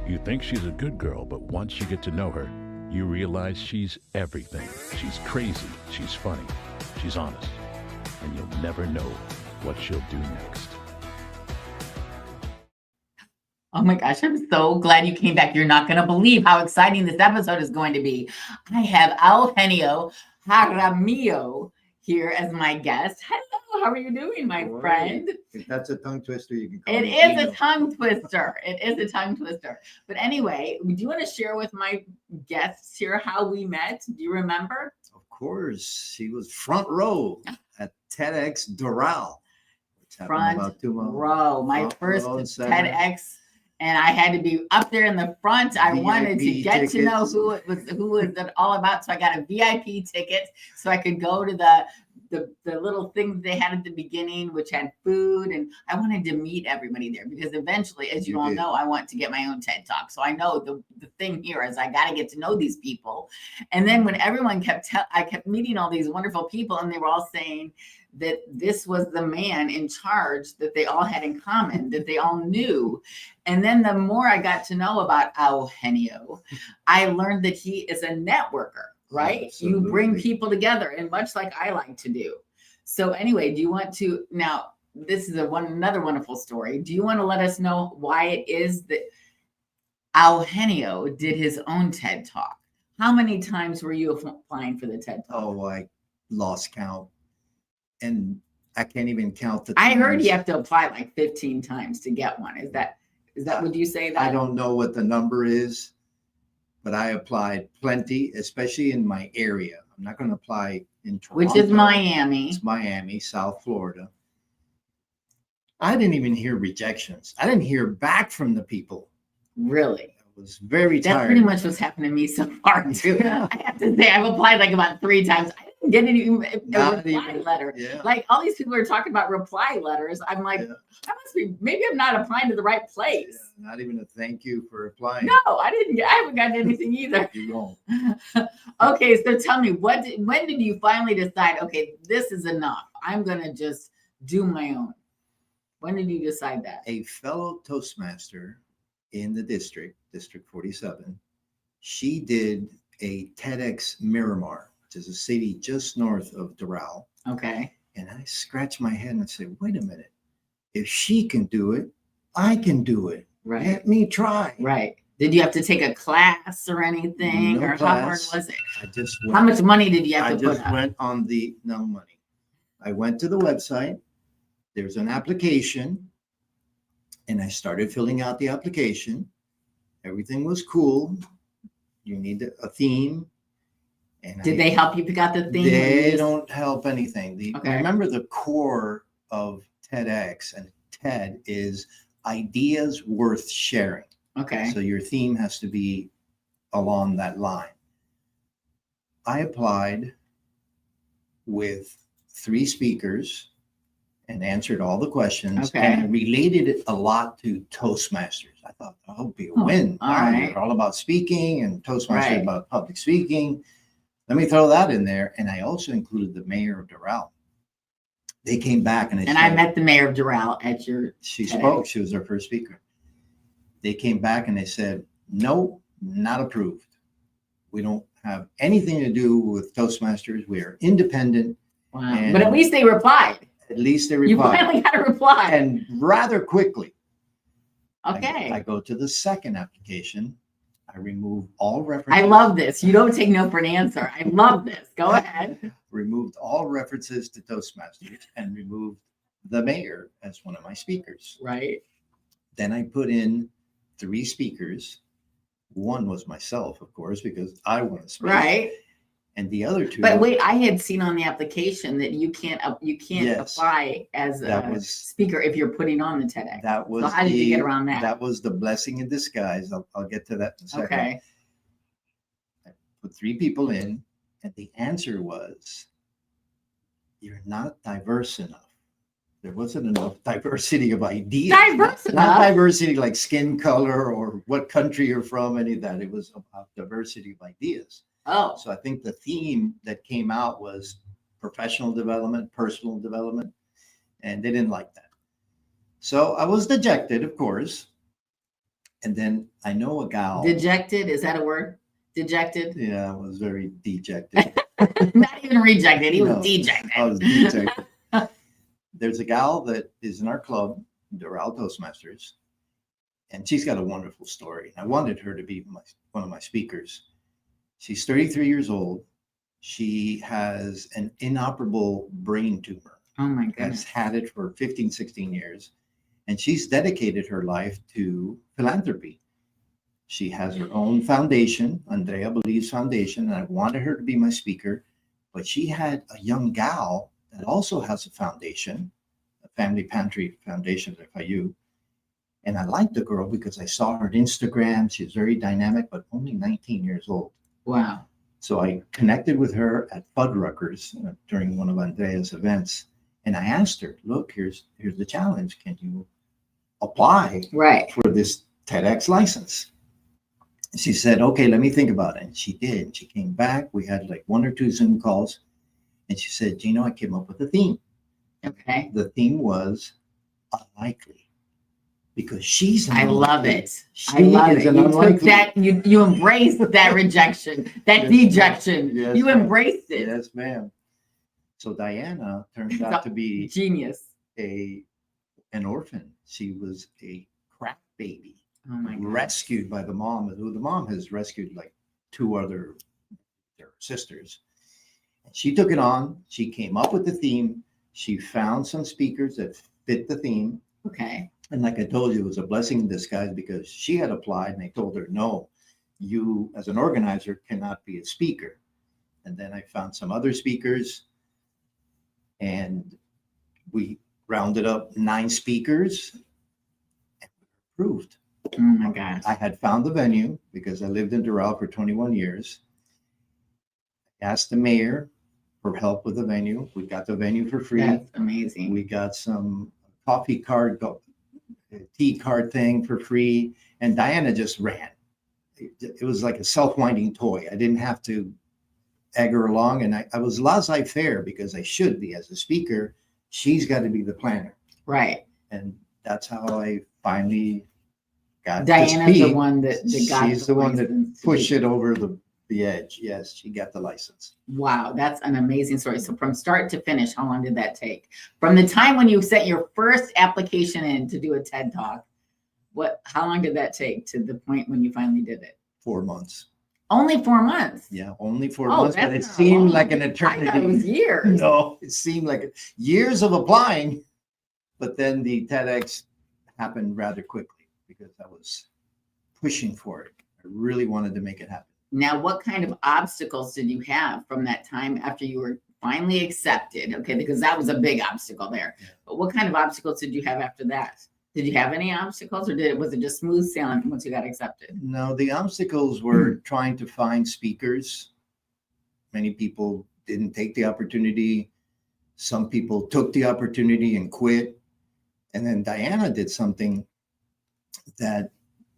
You think she's a good girl, but once you get to know her, you realize she's everything. She's crazy, she's funny, she's honest, and you'll never know what she'll do next. Oh my gosh, I'm so glad you came back. You're not going to believe how exciting this episode is going to be. I have Eugenio Jaramillo here as my guest. Hello, how are you doing, my friend? If that's a tongue twister, you can call It me is Gino. a tongue twister. It is a tongue twister. But anyway, do you want to share with my guests here how we met? Do you remember? Of course, she was front row at TEDx-style. Front row, my first TEDx, and I had to be up there in the front. I wanted to get to know who it was all about. So I got a VIP ticket so I could go to the little things they had at the beginning, which had food, and I wanted to meet everybody there because eventually, as you all know, I want to get my own TED Talk. So I know the thing here is I got to get to know these people. And then when everyone I kept meeting all these wonderful people, and they were all saying that this was the man in charge that they all had in common, that they all knew. And then the more I got to know about Eugenio, I learned that he is a networker, right? Absolutely. You bring people together, and much like I like to do. So anyway, do you want to, now this is another wonderful story. Do you want to let us know why it is that Eugenio did his own TED Talk? How many times were you applying for the TED Talk? Oh, I lost count. And I can't even count the times. I heard you have to apply like 15 times to get one. Is that would you say that? I don't know what the number is, but I applied plenty, especially in my area. I'm not going to apply in Toronto. Which is Miami. It's Miami, South Florida. I didn't even hear rejections. I didn't hear back from the people. Really? I was very tired. That's pretty much what's happened to me so far too. I have to say I've applied like about 3 times. I didn't get any reply letter. Yeah. Like all these people are talking about reply letters. I'm like, I must be, maybe I'm not applying to the right place. Yeah, not even a thank you for applying. No, I haven't gotten anything either. You won't. Okay, so tell me, when did you finally decide, okay, this is enough. I'm going to just do my own. When did you decide that? A fellow Toastmaster in the District 47, she did a TEDx Miramar, which is a city just north of Doral. Okay. And I scratched my head and said, wait a minute. If she can do it, I can do it. Right. Let me try. Right. Did you have to take a class or anything? No or class. How hard was it? I just went. How much money did you have to put up? I just went on no money. I went to the website. There's an application. And I started filling out the application. Everything was cool. You need a theme. And did they help you pick out the theme? They don't help anything. Remember the core of TEDx and TED is ideas worth sharing. Okay. So your theme has to be along that line. I applied with 3 speakers and answered all the questions. Okay. And I related it a lot to Toastmasters. I thought that would be a win. All right. They're all about speaking, and Toastmasters about public speaking. Let me throw that in there. And I also included the mayor of Doral. They came back and they said, I met the mayor of Doral at your She spoke. She was our first speaker. They came back and they said, no, not approved. We don't have anything to do with Toastmasters. We are independent. Wow. But at least they replied. At least they replied. You finally got a reply. And rather quickly. Okay. I go to the second application. I remove all references. I love this. You don't take no for an answer. I love this. Go ahead. Removed all references to Toastmasters and removed the mayor as one of my speakers. Right. Then I put in 3 speakers. One was myself, of course, because I want to speak. Right. And the other 2. But wait, I had seen on the application that you can't apply as a speaker if you're putting on the TEDx. That was. So how did you get around that? That was the blessing in disguise. I'll get to that in a second. Okay. I put 3 people in, and the answer was, you're not diverse enough. There wasn't enough diversity of ideas. Not diversity like skin color or what country you're from, any of that. It was about diversity of ideas. Oh. So I think the theme that came out was professional development, personal development, and they didn't like that. So I was dejected, of course. And then I know a gal. Dejected, is that a word? Dejected? Yeah, I was very dejected. Not even rejected, he was dejected. I was dejected. There's a gal that is in our club, Doral Toastmasters, and she's got a wonderful story. I wanted her to be one of my speakers. She's 33 years old. She has an inoperable brain tumor. Oh my goodness. Has had it for 15, 16 years. And she's dedicated her life to philanthropy. She has her own foundation, Andrea Believes Foundation, and I wanted her to be my speaker. But she had a young gal that also has a foundation, a Family Pantry Foundation at FIU. And I liked the girl because I saw her on Instagram. She's very dynamic, but only 19 years old. Wow. So I connected with her at Fuddruckers during one of Andrea's events. And I asked her, look, here's the challenge. Can you apply for this TEDx license? And she said, okay, let me think about it. And she did. She came back. We had like 1 or 2 Zoom calls. And she said, Gino, I came up with a theme. Okay. The theme was unlikely. Because she's I love it. I love it. You took that, you embraced that rejection, that dejection. Yes, you embraced it. Yes, ma'am. So Diana turned out to be genius. An orphan. She was a crack baby. Oh my God. Rescued by the mom. The mom has rescued like 2 other their sisters. And she took it on. She came up with the theme. She found some speakers that fit the theme. Okay. And like I told you, it was a blessing in disguise because she had applied and they told her, no, you as an organizer cannot be a speaker. And then I found some other speakers and we rounded up 9 speakers and we were approved. Oh my gosh. I had found the venue because I lived in Doral for 21 years. I asked the mayor for help with the venue. We got the venue for free. That's amazing. We got some coffee card, tea card thing for free. And Diana just ran. It was like a self-winding toy. I didn't have to egg her along. And I was laissez-faire because I should be as a speaker. She's got to be the planner. Right. And that's how I finally got Diana's the one that got She's the one that pushed it over the edge. Yes, she got the license. Wow, that's an amazing story. So from start to finish, how long did that take? From the time when you sent your first application in to do a TED Talk, how long did that take to the point when you finally did it? 4 months. Only 4 months? Yeah, only 4 months, but it not seemed long. like an eternity. I thought it was years. No, it seemed like years of applying, but then the TEDx happened rather quickly because I was pushing for it. I really wanted to make it happen. Now, what kind of obstacles did you have from that time after you were finally accepted? Okay, because that was a big obstacle there. Yeah. But what kind of obstacles did you have after that? Did you have any obstacles or was it just smooth sailing once you got accepted? No, the obstacles were trying to find speakers. Many people didn't take the opportunity. Some people took the opportunity and quit. And then Diana did something that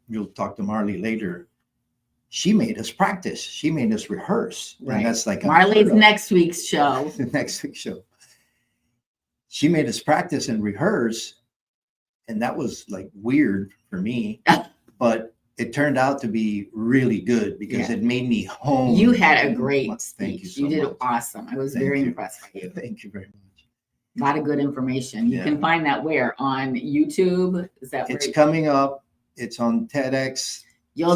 you'll talk to Marley later. She made us practice. She made us rehearse. Right. And that's like Marley's next week's show. The next week's show. She made us practice and rehearse. And that was like weird for me. But it turned out to be really good because it made me hone. You had a great speech. Thank you so much. You did awesome. I was very impressed by you. Thank you very much. A lot of good information. You can find that where? On YouTube? Is that where? It's coming up. It's on TEDx.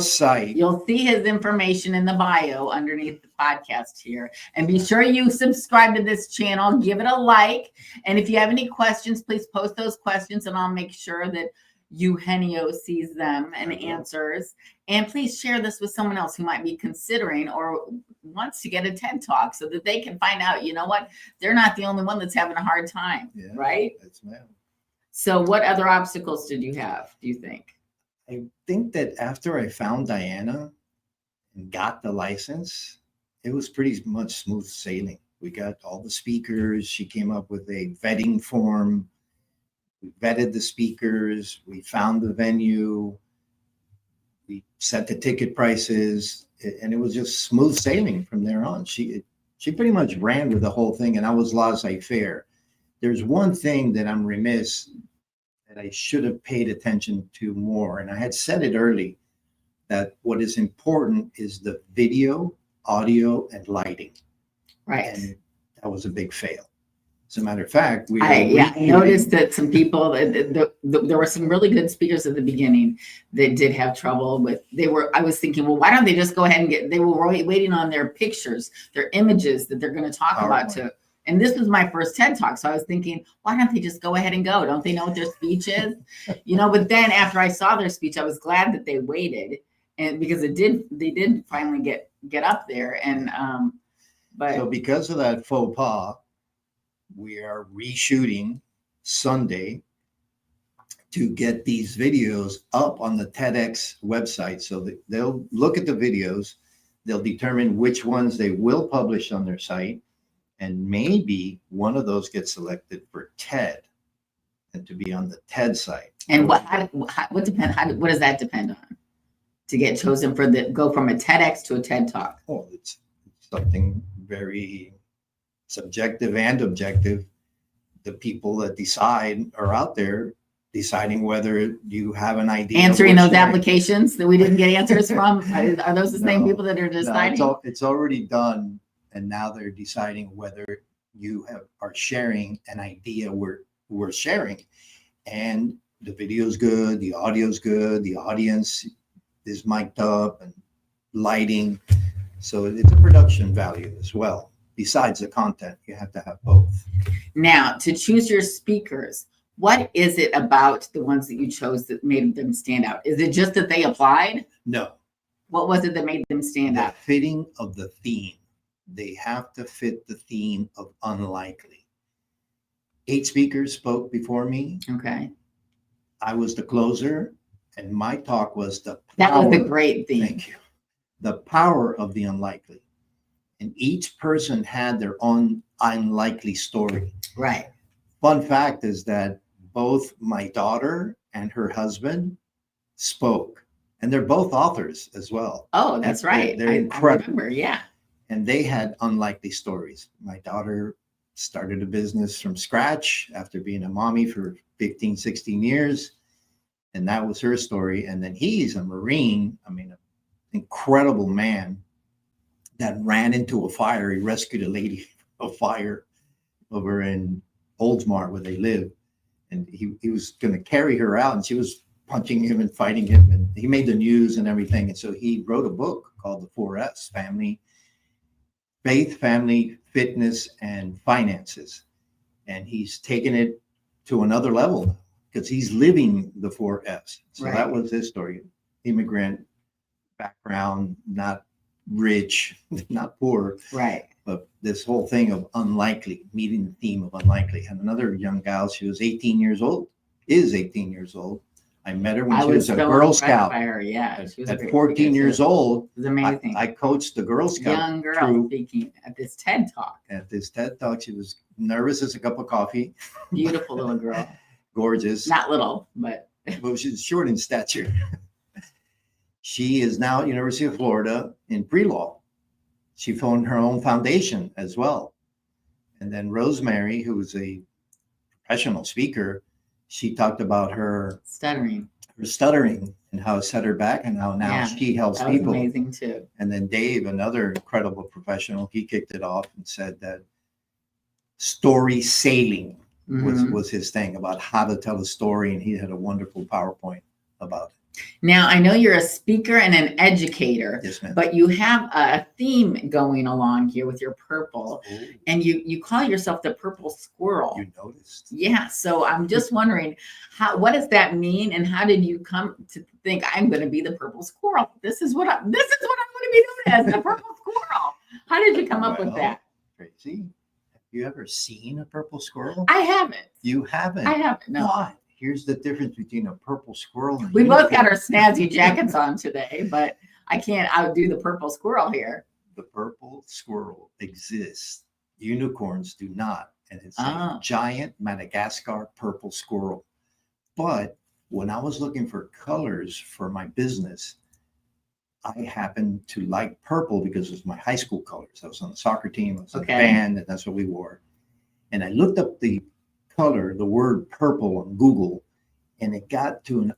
Site. You'll see his information in the bio underneath the podcast here. And be sure you subscribe to this channel, give it a like. And if you have any questions, please post those questions and I'll make sure that Eugenio sees them and answers. And please share this with someone else who might be considering or wants to get a TED Talk so that they can find out, you know what, they're not the only one that's having a hard time, right? That's ma'am. So what other obstacles did you have, do you think? I think that after I found Diana and got the license, it was pretty much smooth sailing. We got all the speakers. She came up with a vetting form. We vetted the speakers. We found the venue. We set the ticket prices, and it was just smooth sailing from there on. She pretty much ran with the whole thing, and I was laissez-faire. There's one thing that I'm remiss that that I should have paid attention to more. And I had said it early that what is important is the video, audio, and lighting. Right. And that was a big fail. As a matter of fact, I noticed that some people, there were some really good speakers at the beginning that did have trouble with, I was thinking, well, why don't they just go ahead and they were waiting on their pictures, their images that they're going to talk about too. And this was my first TED Talk. So I was thinking, why don't they just go ahead and go? Don't they know what their speech is? But then after I saw their speech, I was glad that they waited, and because they did finally get up there. And, so because of that faux pas, we are reshooting Sunday to get these videos up on the TEDx website, so that they'll look at the videos, they'll determine which ones they will publish on their site, and maybe one of those gets selected for TED and to be on the TED site. And what does that depend on to get chosen for go from a TEDx to a TED Talk? Oh, it's something very subjective and objective. The people that decide are out there deciding whether you have an idea. Answering those applications that we didn't get answers from. Are those the same people that are deciding? No, it's already done, and now they're deciding whether you are sharing an idea we're sharing. And the video's good, the audio's good, the audience is mic'd up and lighting. So it's a production value as well. Besides the content, you have to have both. Now, to choose your speakers, what is it about the ones that you chose that made them stand out? Is it just that they applied? No. What was it that made them stand out? The fitting of the theme. They have to fit the theme of unlikely. 8 speakers spoke before me. Okay. I was the closer, and my talk was the power. That was a great theme. Thank you. The power of the unlikely. And each person had their own unlikely story. Right. Fun fact is that both my daughter and her husband spoke, and they're both authors as well. Oh, that's right. They're incredible. I remember, yeah. And they had unlikely stories. My daughter started a business from scratch after being a mommy for 15, 16 years. And that was her story. And then he's a Marine, an incredible man that ran into a fire. He rescued a lady from a fire over in Oldsmar where they live. And he was going to carry her out, and she was punching him and fighting him. And he made the news and everything. And so he wrote a book called The 4S: Faith, Family, Fitness, and Finances. And he's taken it to another level because he's living the 4S. So right. That was his story. Immigrant background, not rich, not poor. Right. But this whole thing of unlikely, meeting the theme of unlikely. And another young gal, she was 18 years old, is 18 years old. I met her when she was a Girl Scout. Yeah, she was at 14 years old. It was amazing. I coached the Girl Scout. Young girl speaking at this TED Talk. At this TED Talk, she was nervous as a cup of coffee. Beautiful little girl. Gorgeous. Not little, but. Well, she's short in stature. She is now at University of Florida in pre-law. She formed her own foundation as well. And then Rosemary, who is a professional speaker, she talked about her stuttering and how it set her back, and how now she helps people. Amazing too. And then Dave, another incredible professional, he kicked it off and said that story sailing was his thing, about how to tell a story. And he had a wonderful PowerPoint about it. Now, I know you're a speaker and an educator, yes, ma'am. But you have a theme going along here with your purple. Ooh. And you call yourself the Purple Squirrel. You noticed. Yeah. So I'm just wondering, what does that mean? And how did you come to think I'm going to be the Purple Squirrel? This is what I'm going to be known as, the Purple Squirrel. How did you come up with that? Tracy, have you ever seen a purple squirrel? I haven't. You haven't? I haven't, no. Why? Here's the difference between a purple squirrel and we both got our snazzy jackets on today, but I can't outdo the Purple Squirrel here. The Purple Squirrel exists. Unicorns do not. And it's a giant Madagascar purple squirrel. But when I was looking for colors for my business, I happened to like purple because it was my high school colors. I was on the soccer team, I was in a band, and that's what we wore. And I looked up the color, the word purple on Google, and it got to an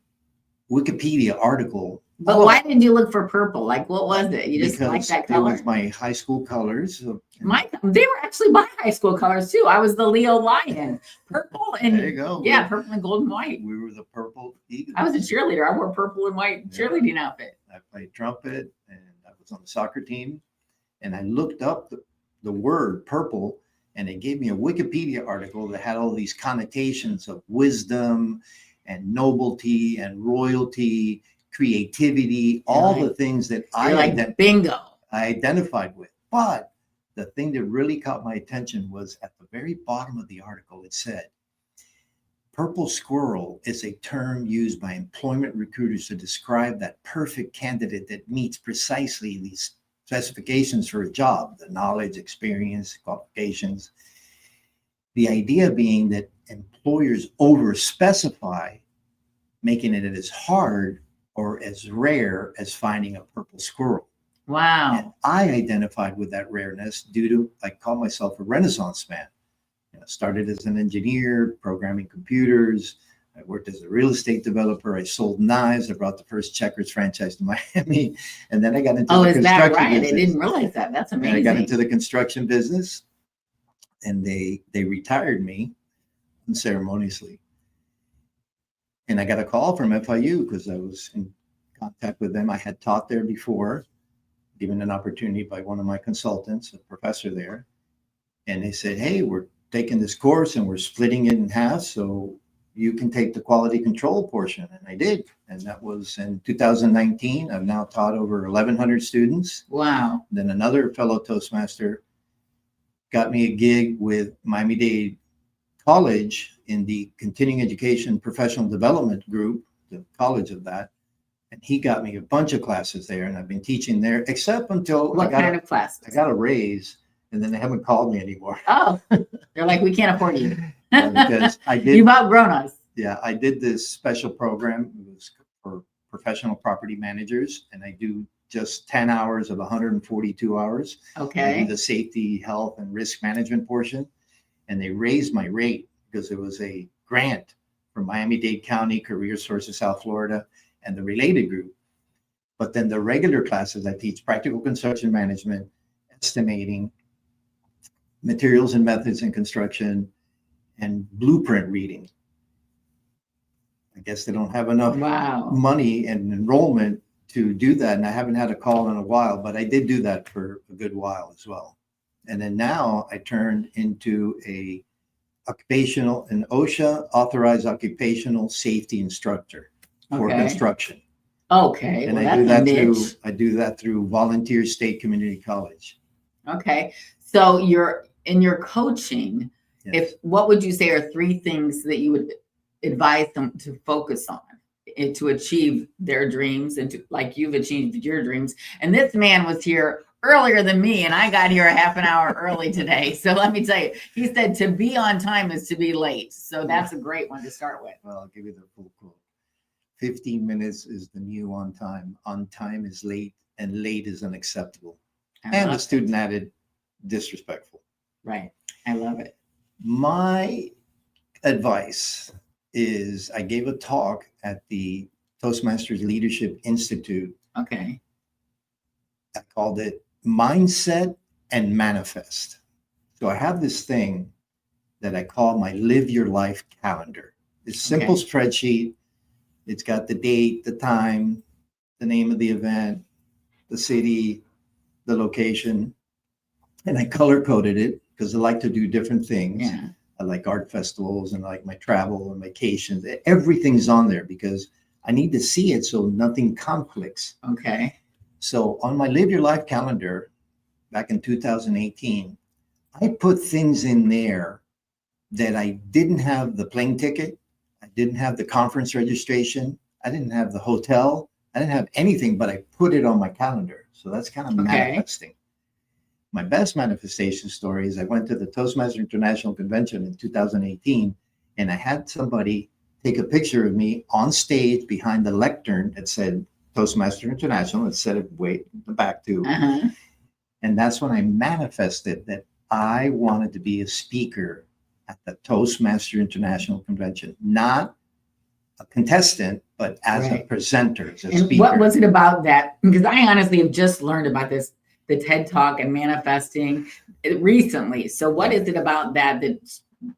Wikipedia article. But why did you look for purple? Like, what was it? You just liked that color? It was my high school colors. They were actually my high school colors too. I was the Leo Lion, purple and there you go. Yeah, purple and gold and white. We were the Purple Eagles. I was a cheerleader. I wore purple and white cheerleading outfit. I played trumpet, and I was on the soccer team. And I looked up the word purple, and it gave me a Wikipedia article that had all these connotations of wisdom and nobility and royalty, creativity, all the things that bingo. I identified with. But the thing that really caught my attention was at the very bottom of the article, it said, Purple Squirrel is a term used by employment recruiters to describe that perfect candidate that meets precisely these specifications for a job, the knowledge, experience, qualifications. The idea being that employers over-specify, making it as hard or as rare as finding a purple squirrel. Wow. And I identified with that rareness due to, I call myself a Renaissance man. Started as an engineer, programming computers. I worked as a real estate developer. I sold knives. I brought the first Checkers franchise to Miami. And then I got into the construction business. Oh, is that right? I didn't realize that. That's amazing. And I got into the construction business, and they retired me unceremoniously. And I got a call from FIU because I was in contact with them. I had taught there before, given an opportunity by one of my consultants, a professor there. And they said, hey, we're taking this course and we're splitting it in half, so you can take the quality control portion. And I did. And that was in 2019. I've now taught over 1,100 students. Wow. Then another fellow Toastmaster got me a gig with Miami-Dade College in the continuing education professional development group, the college of that. And he got me a bunch of classes there, and I've been teaching there, except until what kind of classes? I got a raise, and then they haven't called me anymore. Oh, they're like, we can't afford you. Because I did. You've outgrown us. Yeah, I did this special program. It was for professional property managers, and I do just 10 hours of 142 hours. Okay. I do the safety, health, and risk management portion, and they raised my rate because it was a grant from Miami-Dade County, Career Sources, South Florida, and the related group. But then the regular classes, I teach practical construction management, estimating, materials and methods in construction, and blueprint reading. I guess they don't have enough money and enrollment to do that. And I haven't had a call in a while, but I did do that for a good while as well. And then now I turned into an OSHA authorized occupational safety instructor for construction. Okay. And well, I do that through Volunteer State Community College. Okay. So you're in your coaching. Yes. What would you say are 3 things that you would advise them to focus on to achieve their dreams and to, like you've achieved your dreams? And this man was here earlier than me, and I got here a half an hour early today. So let me tell you, he said to be on time is to be late. So that's a great one to start with. Well, I'll give you the full quote. 15 minutes is the new on time. On time is late, and late is unacceptable. And the student added, disrespectful. Right. I love it. My advice is I gave a talk at the Toastmasters Leadership Institute. Okay. I called it Mindset and Manifest. So I have this thing that I call my Live Your Life calendar. It's a simple spreadsheet. It's got the date, the time, the name of the event, the city, the location. And I color coded it because I like to do different things. Yeah. I like art festivals and I like my travel and vacations. Everything's on there because I need to see it so nothing conflicts. Okay. So on my Live Your Life calendar back in 2018, I put things in there that I didn't have the plane ticket. I didn't have the conference registration. I didn't have the hotel. I didn't have anything, but I put it on my calendar. So that's kind of manifesting. My best manifestation story is I went to the Toastmaster International Convention in 2018, and I had somebody take a picture of me on stage behind the lectern that said Toastmaster International. It said it way in the back too. And that's when I manifested that I wanted to be a speaker at the Toastmaster International Convention, not a contestant, but as a presenter, as a and speaker. What was it about that? Because I honestly have just learned about this, the TED Talk and manifesting recently. So what is it about that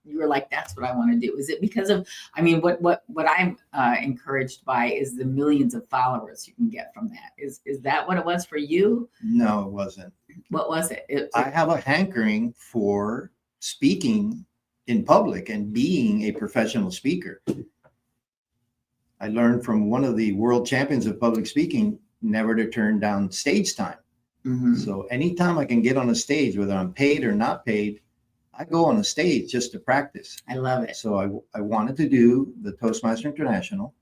you were like, that's what I want to do? Is it because of, I mean, what I'm encouraged by is the millions of followers you can get from that. Is that what it was for you? No, it wasn't. What was it? I have a hankering for speaking in public and being a professional speaker. I learned from one of the world champions of public speaking never to turn down stage time. Mm-hmm. So anytime I can get on a stage, whether I'm paid or not paid, I go on a stage just to practice. I love it. So I wanted to do the Toastmaster International.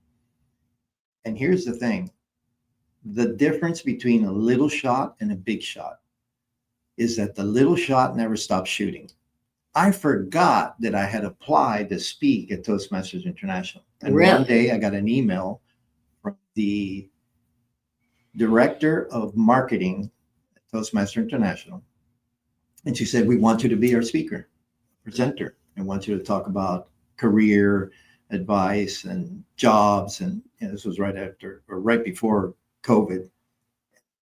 And here's the thing. The difference between a little shot and a big shot is that the little shot never stops shooting. I forgot that I had applied to speak at Toastmasters International. And one day I got an email from the director of marketing at Toastmasters International. And she said, we want you to be our speaker, presenter, and want you to talk about career advice and jobs. And this was right after or right before COVID.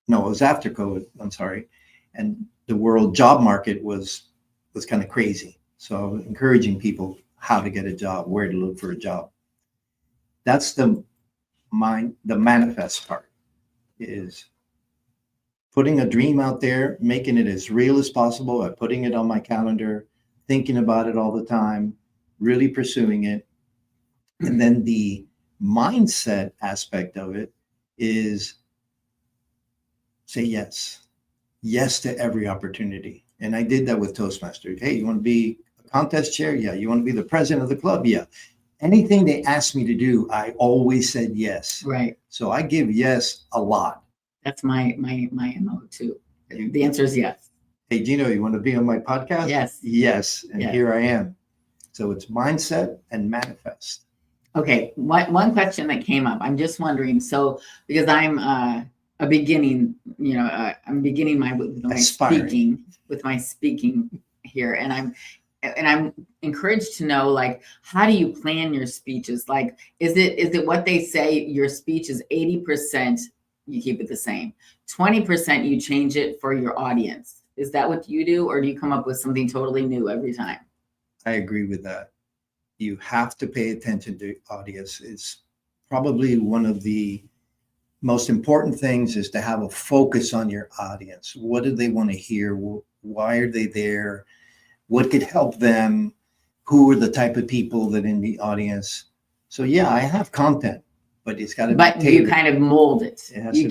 No, it was after COVID. I'm sorry. And the world job market was kind of crazy. So I was encouraging people how to get a job, where to look for a job. That's the manifest part, is putting a dream out there, making it as real as possible, by putting it on my calendar, thinking about it all the time, really pursuing it. And then the mindset aspect of it is say yes. Yes to every opportunity. And I did that with Toastmasters. Hey, you want to be a contest chair? Yeah. You want to be the president of the club? Yeah. Anything they asked me to do, I always said yes. Right. So I give yes a lot. That's my MO too. The answer is yes. Hey, Gino, you want to be on my podcast? Yes. Yes. And yes. Here I am. So it's mindset and manifest. Okay. One question that came up. I'm just wondering. So because I'm a beginning, I'm beginning with my speaking here, and I'm encouraged to know, like, how do you plan your speeches? Like, is it what they say? Your speech is 80%. You keep it the same. 20% you change it for your audience. Is that what you do, or do you come up with something totally new every time? I agree with that. You have to pay attention to audience. It's probably one of the most important things is to have a focus on your audience. What do they want to hear? Why are they there? What could help them? Who are the type of people that in the audience? So yeah, I have content, but it's got to be tailored. You kind of mold it. You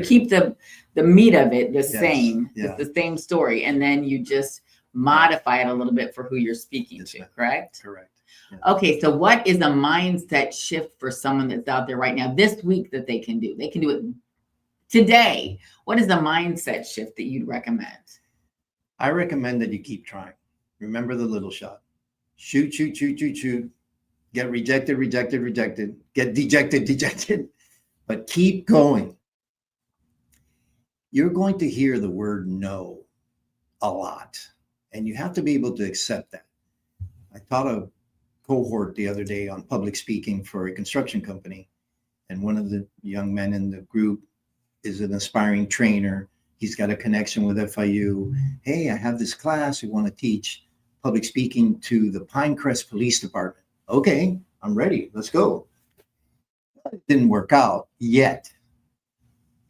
keep the meat of it the same. Yeah. It's the same story, and then you just modify it a little bit for who you're speaking to. Correct? Correct. Yeah. Okay, so what is a mindset shift for someone that's out there right now this week that they can do? They can do it today. What is the mindset shift that you'd recommend? I recommend that you keep trying. Remember the little shot. Shoot. Get rejected. Get dejected. But keep going. You're going to hear the word no a lot, and you have to be able to accept that. I taught a cohort the other day on public speaking for a construction company, and one of the young men in the group is an aspiring trainer. He's got a connection with FIU. Hey, I have this class. We want to teach public speaking to the Pinecrest Police Department. Okay, I'm ready. Let's go. It didn't work out yet.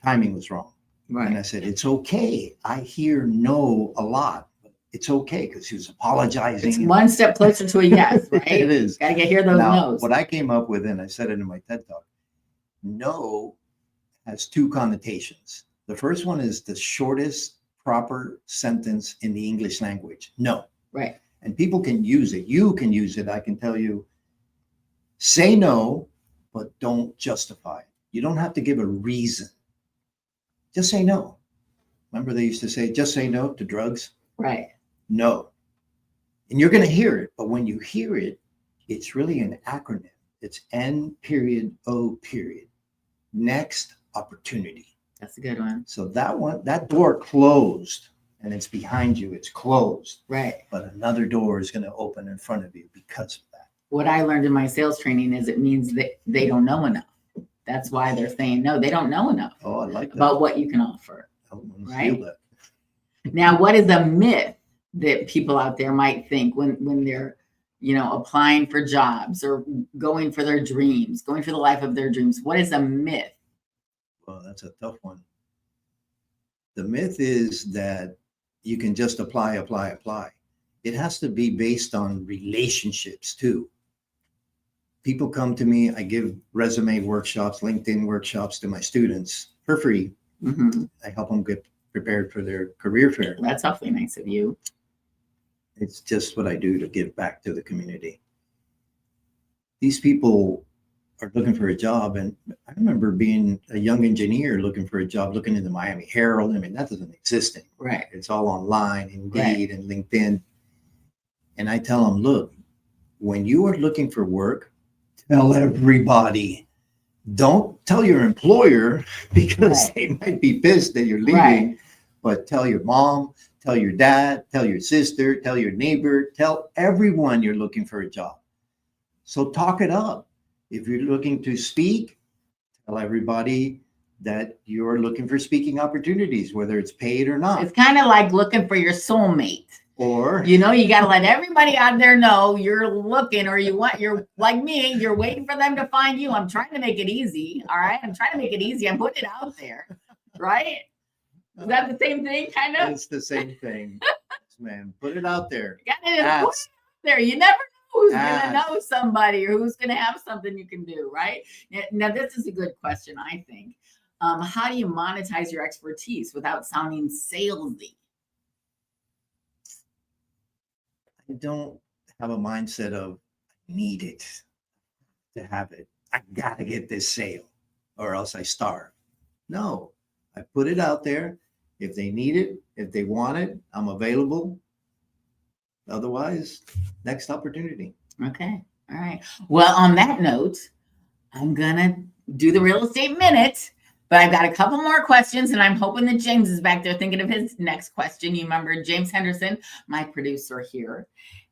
Timing was wrong. Right. And I said, it's okay. I hear no a lot. It's okay, because he was apologizing. It's one step closer to a yes, right? It is. Gotta hear those no's. What I came up with, and I said it in my TED Talk, no has two connotations. The first one is the shortest proper sentence in the English language. No. Right. And people can use it. You can use it. I can tell you, say no, but don't justify it. You don't have to give a reason. Just say no. Remember they used to say, just say no to drugs? Right. No. And you're going to hear it. But when you hear it, it's really an acronym. It's N.O. Next opportunity. That's a good one. So that door closed, and it's behind you. It's closed. Right. But another door is going to open in front of you because of that. What I learned in my sales training is it means that they don't know enough. That's why they're saying no. They don't know enough Oh, I like that. about what you can offer. I want to right? feel that. Now, what is a myth that people out there might think when they're, applying for jobs or going for their dreams, going for the life of their dreams? What is a myth? Well, that's a tough one. The myth is that you can just apply. It has to be based on relationships too. People come to me, I give resume workshops, LinkedIn workshops to my students for free. Mm-hmm. I help them get prepared for their career fair. That's awfully nice of you. It's just what I do to give back to the community. These people are looking for a job. And I remember being a young engineer looking for a job, looking in the Miami Herald. I mean, that doesn't exist anymore. Right. It's all online, Indeed, and LinkedIn. And I tell them, look, when you are looking for work, tell everybody. Don't tell your employer because they might be pissed that you're leaving, but tell your mom, tell your dad, tell your sister, tell your neighbor, tell everyone you're looking for a job. So talk it up. If you're looking to speak, tell everybody that you're looking for speaking opportunities, whether it's paid or not. It's kind of like looking for your soulmate. Or, you got to let everybody out there know you're looking, or you're like me, you're waiting for them to find you. I'm trying to make it easy. All right. I'm trying to make it easy. I'm putting it out there. Right. Is that the same thing? Kind of. It's the same thing, man. Put it out there. Put it out there. You never know who's going to know somebody or who's going to have something you can do. Right. Now, this is a good question, I think. How do you monetize your expertise without sounding salesy? I don't have a mindset of I need it to have it. I gotta get this sale or else I starve. No, I put it out there. If they need it, if they want it, I'm available. Otherwise, next opportunity. Okay. All right. Well, on that note, I'm gonna do the real estate minute. But I've got a couple more questions, and I'm hoping that James is back there thinking of his next question. You remember James Henderson, my producer here.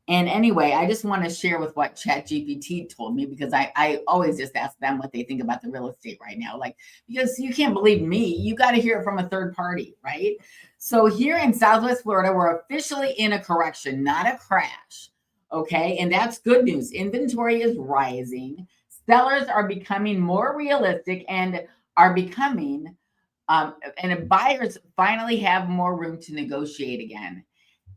And anyway, I just want to share with what ChatGPT told me, because I always just ask them what they think about the real estate right now. Because you can't believe me, you got to hear it from a third party, right? So here in Southwest Florida, we're officially in a correction, not a crash. Okay, and that's good news. Inventory is rising. Sellers are becoming more realistic and are becoming, and buyers finally have more room to negotiate again.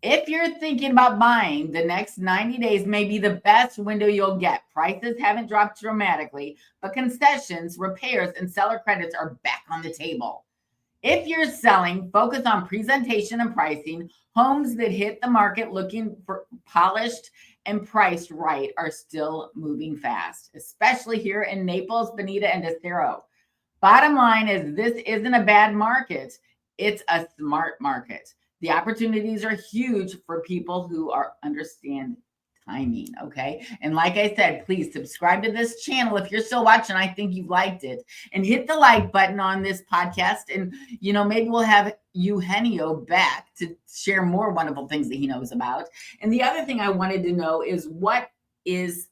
If you're thinking about buying, the next 90 days may be the best window you'll get. Prices haven't dropped dramatically, but concessions, repairs, and seller credits are back on the table. If you're selling, focus on presentation and pricing. Homes that hit the market looking for polished and priced right are still moving fast, especially here in Naples, Bonita, and Estero. Bottom line is, this isn't a bad market. It's a smart market. The opportunities are huge for people who understand timing, okay? And like I said, please subscribe to this channel if you're still watching. I think you've liked it. And hit the like button on this podcast. And, maybe we'll have Eugenio back to share more wonderful things that he knows about. And the other thing I wanted to know is, what is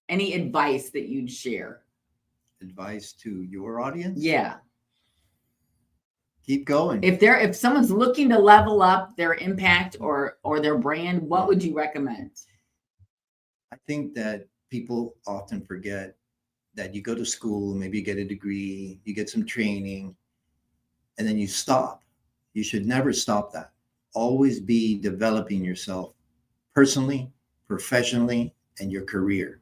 any advice that you'd share? Advice to your audience? Yeah. Keep going. If someone's looking to level up their impact or their brand, what would you recommend? I think that people often forget that you go to school, maybe you get a degree, you get some training, and then you stop. You should never stop that. Always be developing yourself personally, professionally, and your career.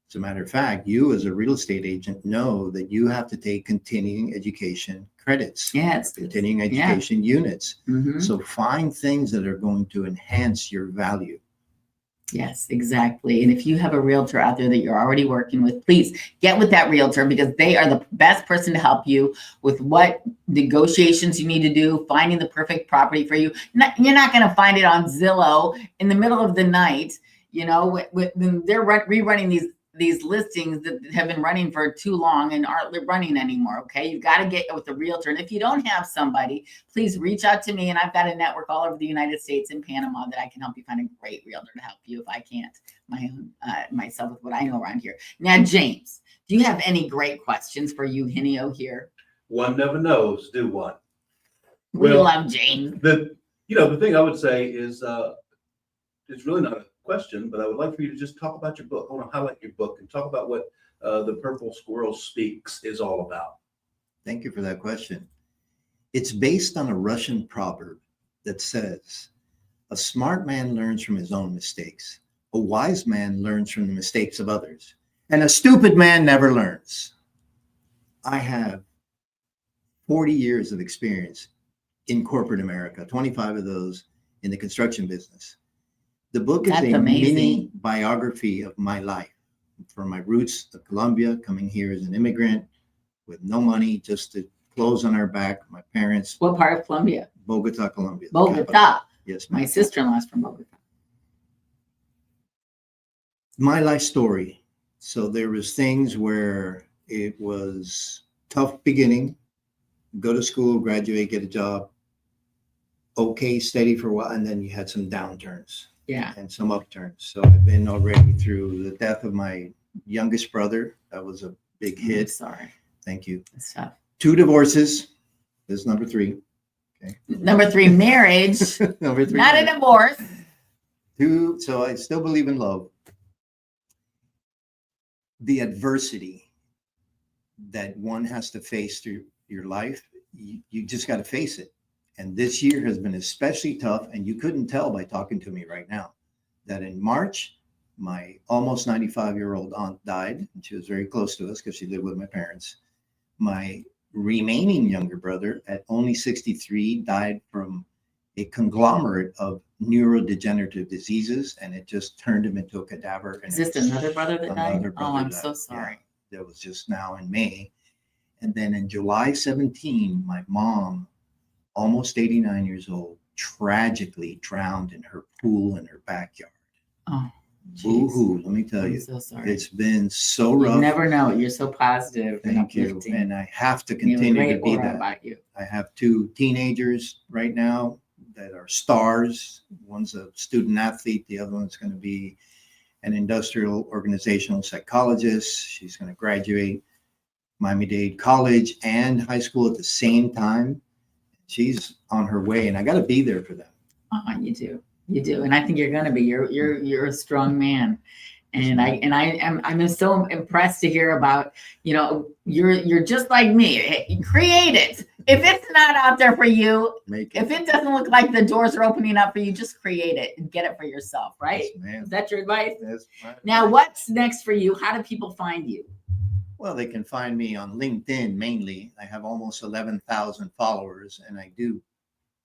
As a matter of fact, you as a real estate agent know that you have to take continuing education credits. Yes. Continuing education units. Mm-hmm. So find things that are going to enhance your value. Yes, exactly. And if you have a realtor out there that you're already working with, please get with that realtor, because they are the best person to help you with what negotiations you need to do, finding the perfect property for you. You're not going to find it on Zillow in the middle of the night, when they're rerunning these listings that have been running for too long and aren't running anymore. Okay. You've got to get with a realtor. And if you don't have somebody, please reach out to me. And I've got a network all over the United States and Panama that I can help you find a great realtor to help you if I can't myself with what I know around here. Now, James, do you have any great questions for Eugenio here? One never knows, do one. We love James. The thing I would say is, it's really not a question, but I would like for you to just talk about your book. I want to highlight your book and talk about what the Purple Squirrel Speaks is all about. Thank you for that question. It's based on a Russian proverb that says, a smart man learns from his own mistakes. A wise man learns from the mistakes of others. And a stupid man never learns. I have 40 years of experience in corporate America, 25 of those in the construction business. The book is a mini biography of my life, from my roots to Colombia, coming here as an immigrant with no money, just to clothes on our back. My parents. What part of Colombia? Bogota, Colombia. Bogota. Yes, my sister-in-law's from Bogota. My life story. So there was things where it was tough beginning, go to school, graduate, get a job, okay, steady for a while, and then you had some downturns. Yeah. And some upturns. So I've been already through the death of my youngest brother. That was a big hit. Sorry. Thank you. That's tough. 2 divorces. This is number 3. Okay. Number 3, marriage. Number 3. Not a divorce. 2. So I still believe in love. The adversity that one has to face through your life, you just got to face it. And this year has been especially tough. And you couldn't tell by talking to me right now that in March, my almost 95-year-old aunt died. And she was very close to us because she lived with my parents. My remaining younger brother, at only 63, died from a conglomerate of neurodegenerative diseases. And it just turned him into a cadaver. And is this another brother that died? Oh, I'm died. so sorry. Yeah, that was just now in May. And then in July 17, my mom, almost 89 years old, tragically drowned in her pool in her backyard. Oh, boo-hoo, let me tell you. I'm so sorry. It's been so rough. You never know. You're so positive. Thank you. And I have to continue to be that. About you. I have 2 teenagers right now that are stars. One's a student athlete. The other one's going to be an industrial organizational psychologist. She's going to graduate Miami-Dade College and high school at the same time. She's on her way, and I got to be there for them. You do, and I think you're going to be. You're a strong man, and I'm so impressed to hear about. You're just like me. Create it. If it's not out there for you, if it doesn't look like the doors are opening up for you, just create it and get it for yourself. Right? Yes, is that your advice? Now, what's next for you? How do people find you? Well, they can find me on LinkedIn mainly. I have almost 11,000 followers, and I do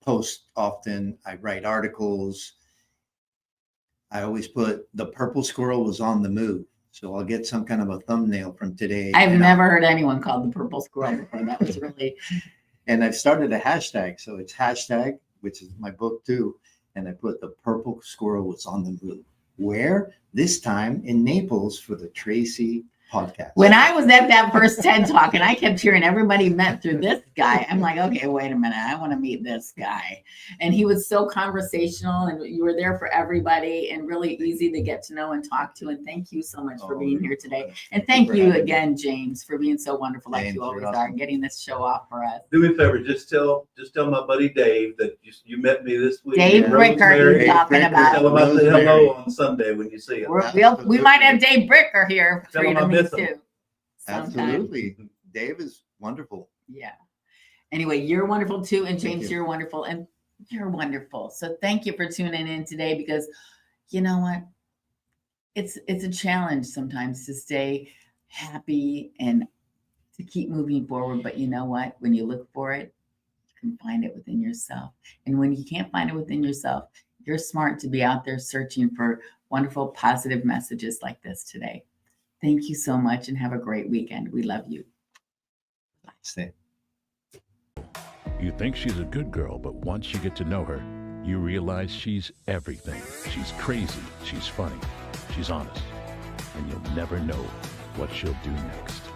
post often. I write articles. I always put the Purple Squirrel was on the move. So I'll get some kind of a thumbnail from today. I've never heard anyone called the Purple Squirrel before. That was really. And I've started a hashtag. So it's hashtag, which is my book too. And I put the Purple Squirrel was on the move. Where? This time in Naples for the Tracy podcast. When I was at that first TED Talk and I kept hearing everybody met through this guy, I'm like, okay, wait a minute. I want to meet this guy. And he was so conversational and you were there for everybody and really easy to get to know and talk to. And thank you so much for being here today. And thank you again, James, for being so wonderful like you always are and getting this show off for us. Do me a favor, just tell my buddy Dave that you met me this week. Dave Bricker, he's talking about. Tell him I say hello on Sunday when you see him. We might have Dave Bricker here for you to meet too. Absolutely. Dave is wonderful. Yeah. Anyway, you're wonderful too. And James, you're wonderful. And you're wonderful. So thank you for tuning in today because you know what? It's a challenge sometimes to stay happy and to keep moving forward. But you know what? When you look for it, you can find it within yourself. And when you can't find it within yourself, you're smart to be out there searching for wonderful, positive messages like this today. Thank you so much and have a great weekend. We love you. Stay. You think she's a good girl, but once you get to know her, you realize she's everything. She's crazy. She's funny. She's honest. and you'll never know what she'll do next.